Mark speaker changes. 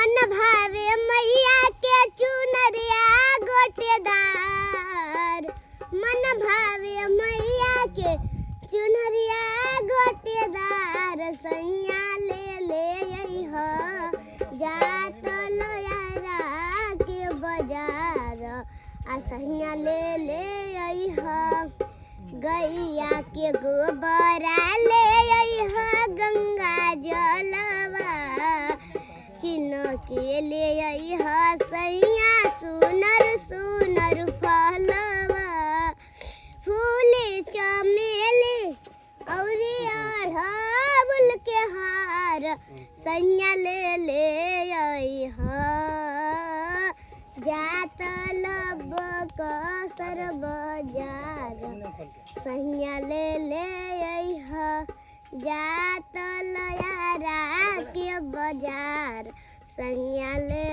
Speaker 1: मन भावे मैया के चुनरिया गोटेदार। मन भावे मैया के चुनरिया गोटेदार। सैया ले अइह जात लयारा के बाजार। आ सैया ले अइह गैया के गोबरा ले अइह गंगा जलवा। किन के ले अइह सैया सुनर सुनर फलवा। फूल चमेली औरी अढ़उल के हार। सैया ले अइह जात लब कसर बाजार। सैया ले अइह जात लयारा के बाजार। सैया ले